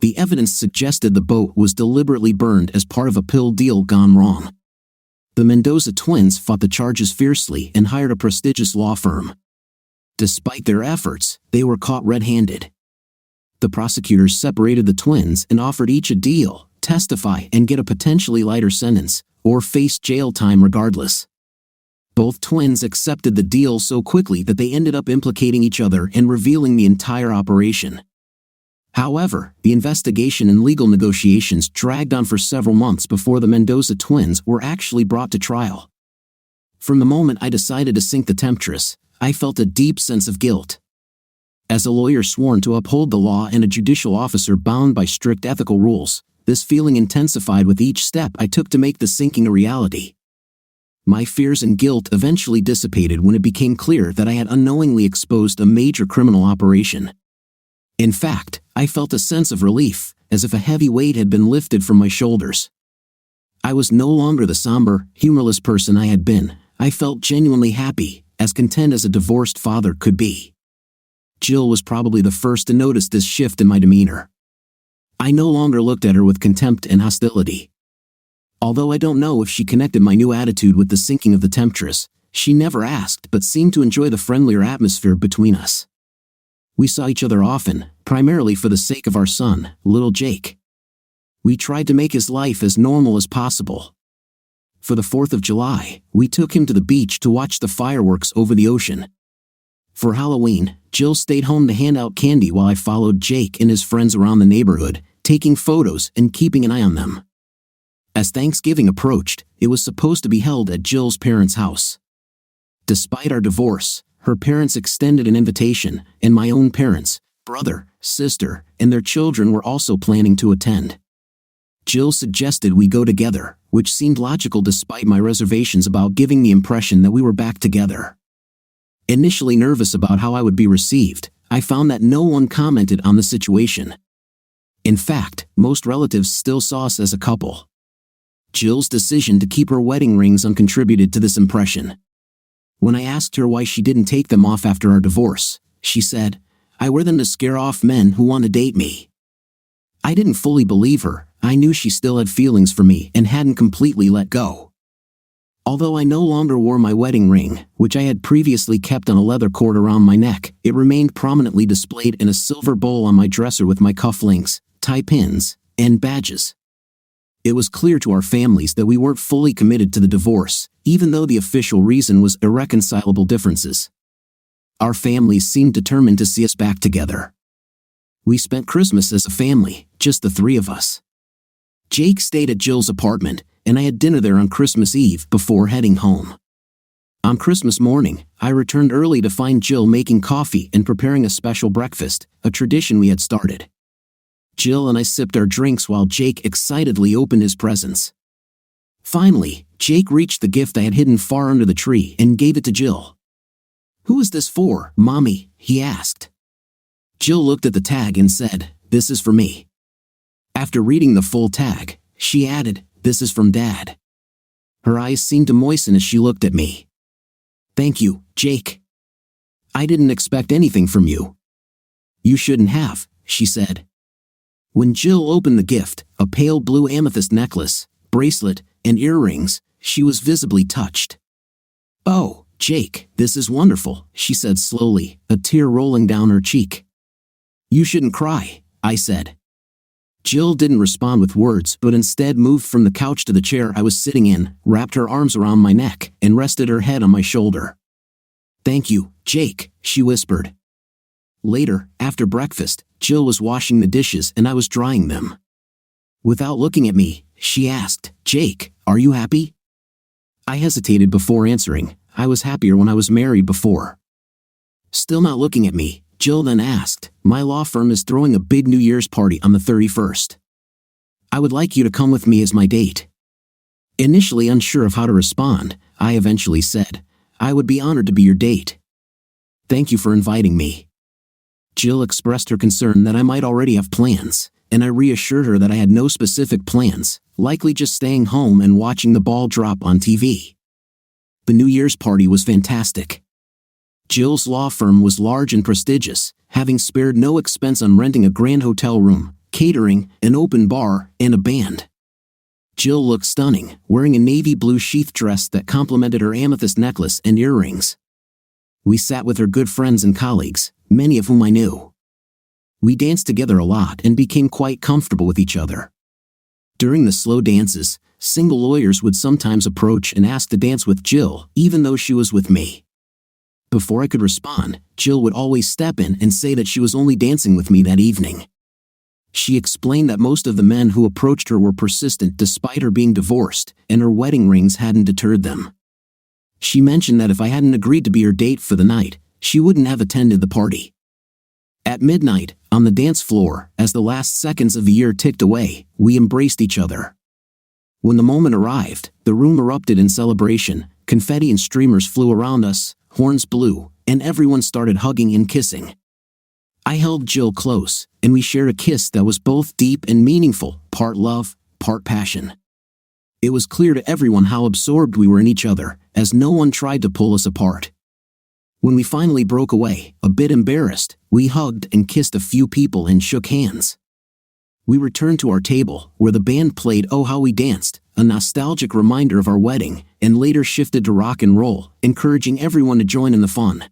The evidence suggested the boat was deliberately burned as part of a pill deal gone wrong. The Mendoza twins fought the charges fiercely and hired a prestigious law firm. Despite their efforts, they were caught red-handed. The prosecutors separated the twins and offered each a deal, testify and get a potentially lighter sentence, or face jail time regardless. Both twins accepted the deal so quickly that they ended up implicating each other and revealing the entire operation. However, the investigation and legal negotiations dragged on for several months before the Mendoza twins were actually brought to trial. From the moment I decided to sink the temptress, I felt a deep sense of guilt. As a lawyer sworn to uphold the law and a judicial officer bound by strict ethical rules, this feeling intensified with each step I took to make the sinking a reality. My fears and guilt eventually dissipated when it became clear that I had unknowingly exposed a major criminal operation. In fact, I felt a sense of relief, as if a heavy weight had been lifted from my shoulders. I was no longer the somber, humorless person I had been. I felt genuinely happy, as content as a divorced father could be. Jill was probably the first to notice this shift in my demeanor. I no longer looked at her with contempt and hostility. Although I don't know if she connected my new attitude with the sinking of the temptress, she never asked but seemed to enjoy the friendlier atmosphere between us. We saw each other often, primarily for the sake of our son, little Jake. We tried to make his life as normal as possible. For the 4th of July, we took him to the beach to watch the fireworks over the ocean. For Halloween, Jill stayed home to hand out candy while I followed Jake and his friends around the neighborhood, taking photos and keeping an eye on them. As Thanksgiving approached, it was supposed to be held at Jill's parents' house. Despite our divorce, her parents extended an invitation, and my own parents, brother, sister, and their children were also planning to attend. Jill suggested we go together, which seemed logical despite my reservations about giving the impression that we were back together. Initially nervous about how I would be received, I found that no one commented on the situation. In fact, most relatives still saw us as a couple. Jill's decision to keep her wedding rings contributed to this impression. When I asked her why she didn't take them off after our divorce, she said, "I wear them to scare off men who want to date me." I didn't fully believe her. I knew she still had feelings for me and hadn't completely let go. Although I no longer wore my wedding ring, which I had previously kept on a leather cord around my neck, it remained prominently displayed in a silver bowl on my dresser with my cufflinks, tie pins, and badges. It was clear to our families that we weren't fully committed to the divorce, even though the official reason was irreconcilable differences. Our families seemed determined to see us back together. We spent Christmas as a family, just the three of us. Jake stayed at Jill's apartment, and I had dinner there on Christmas Eve before heading home. On Christmas morning, I returned early to find Jill making coffee and preparing a special breakfast, a tradition we had started. Jill and I sipped our drinks while Jake excitedly opened his presents. Finally, Jake reached the gift I had hidden far under the tree and gave it to Jill. "Who is this for, Mommy?" he asked. Jill looked at the tag and said, "This is for me." After reading the full tag, she added, "This is from Dad." Her eyes seemed to moisten as she looked at me. "Thank you, Jake. I didn't expect anything from you." "You shouldn't have," she said. When Jill opened the gift, a pale blue amethyst necklace, bracelet, and earrings, she was visibly touched. "Oh, Jake, this is wonderful," she said slowly, a tear rolling down her cheek. "You shouldn't cry," I said. Jill didn't respond with words but instead moved from the couch to the chair I was sitting in, wrapped her arms around my neck, and rested her head on my shoulder. "Thank you, Jake," she whispered. Later, after breakfast, Jill was washing the dishes and I was drying them. Without looking at me, she asked, "Jake, are you happy?" I hesitated before answering. I was happier when I was married before. Still not looking at me, Jill then asked, "My law firm is throwing a big New Year's party on the 31st. I would like you to come with me as my date." Initially unsure of how to respond, I eventually said, "I would be honored to be your date. Thank you for inviting me." Jill expressed her concern that I might already have plans, and I reassured her that I had no specific plans, likely just staying home and watching the ball drop on TV. The New Year's party was fantastic. Jill's law firm was large and prestigious, having spared no expense on renting a grand hotel room, catering, an open bar, and a band. Jill looked stunning, wearing a navy blue sheath dress that complemented her amethyst necklace and earrings. We sat with her good friends and colleagues, many of whom I knew. We danced together a lot and became quite comfortable with each other. During the slow dances, single lawyers would sometimes approach and ask to dance with Jill, even though she was with me. Before I could respond, Jill would always step in and say that she was only dancing with me that evening. She explained that most of the men who approached her were persistent despite her being divorced, and her wedding rings hadn't deterred them. She mentioned that if I hadn't agreed to be her date for the night, she wouldn't have attended the party. At midnight, on the dance floor, as the last seconds of the year ticked away, we embraced each other. When the moment arrived, the room erupted in celebration, confetti and streamers flew around us, horns blew, and everyone started hugging and kissing. I held Jill close, and we shared a kiss that was both deep and meaningful, part love, part passion. It was clear to everyone how absorbed we were in each other, as no one tried to pull us apart. When we finally broke away, a bit embarrassed, we hugged and kissed a few people and shook hands. We returned to our table, where the band played Oh How We Danced, a nostalgic reminder of our wedding, and later shifted to rock and roll, encouraging everyone to join in the fun.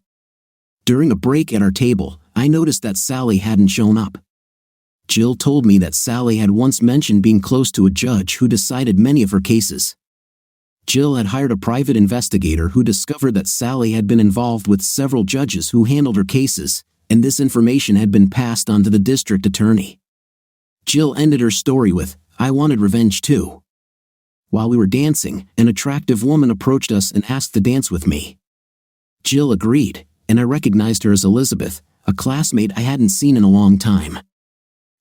During a break at our table, I noticed that Sally hadn't shown up. Jill told me that Sally had once mentioned being close to a judge who decided many of her cases. Jill had hired a private investigator who discovered that Sally had been involved with several judges who handled her cases, and this information had been passed on to the district attorney. Jill ended her story with, "I wanted revenge too." While we were dancing, an attractive woman approached us and asked to dance with me. Jill agreed, and I recognized her as Elizabeth, a classmate I hadn't seen in a long time.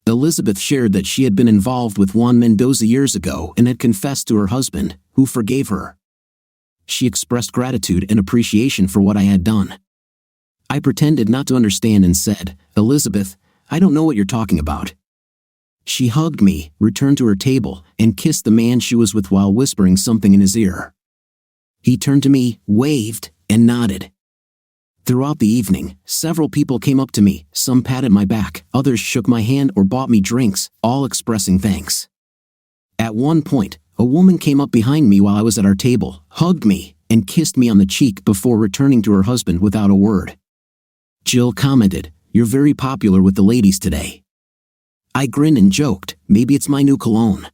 Elizabeth shared that she had been involved with Juan Mendoza years ago and had confessed to her husband, who forgave her. She expressed gratitude and appreciation for what I had done. I pretended not to understand and said, "Elizabeth, I don't know what you're talking about." She hugged me, returned to her table, and kissed the man she was with while whispering something in his ear. He turned to me, waved, and nodded. Throughout the evening, several people came up to me, some patted my back, others shook my hand or bought me drinks, all expressing thanks. At one point, a woman came up behind me while I was at our table, hugged me, and kissed me on the cheek before returning to her husband without a word. Jill commented, "You're very popular with the ladies today." I grinned and joked, "Maybe it's my new cologne."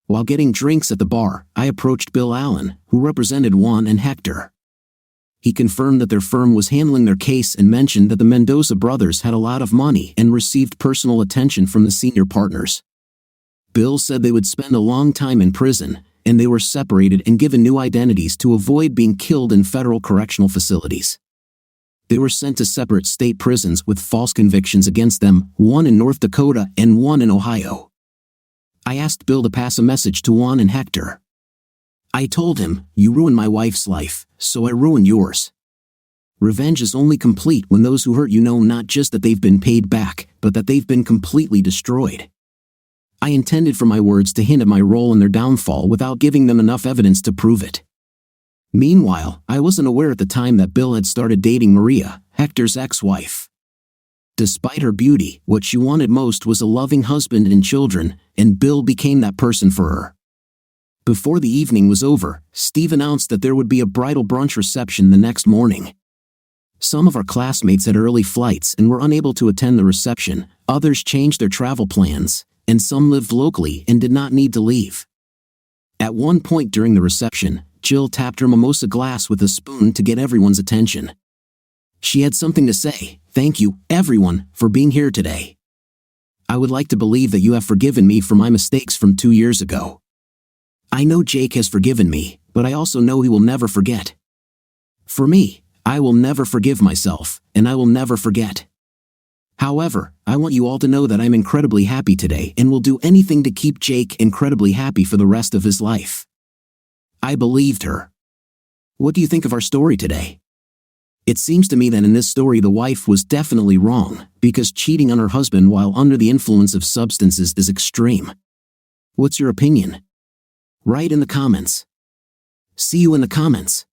While getting drinks at the bar, I approached Bill Allen, who represented Juan and Hector. He confirmed that their firm was handling their case and mentioned that the Mendoza brothers had a lot of money and received personal attention from the senior partners. Bill said they would spend a long time in prison, and they were separated and given new identities to avoid being killed in federal correctional facilities. They were sent to separate state prisons with false convictions against them, one in North Dakota and one in Ohio. I asked Bill to pass a message to Juan and Hector. I told him, "You ruined my wife's life, so I ruined yours. Revenge is only complete when those who hurt you know not just that they've been paid back, but that they've been completely destroyed." I intended for my words to hint at my role in their downfall without giving them enough evidence to prove it. Meanwhile, I wasn't aware at the time that Bill had started dating Maria, Hector's ex-wife. Despite her beauty, what she wanted most was a loving husband and children, and Bill became that person for her. Before the evening was over, Steve announced that there would be a bridal brunch reception the next morning. Some of our classmates had early flights and were unable to attend the reception, others changed their travel plans, and some lived locally and did not need to leave. At one point during the reception, Jill tapped her mimosa glass with a spoon to get everyone's attention. She had something to say. "Thank you, everyone, for being here today. I would like to believe that you have forgiven me for my mistakes from 2 years ago. I know Jake has forgiven me, but I also know he will never forget. For me, I will never forgive myself, and I will never forget. However, I want you all to know that I'm incredibly happy today and will do anything to keep Jake incredibly happy for the rest of his life." I believed her. What do you think of our story today? It seems to me that in this story the wife was definitely wrong, because cheating on her husband while under the influence of substances is extreme. What's your opinion? Write in the comments. See you in the comments.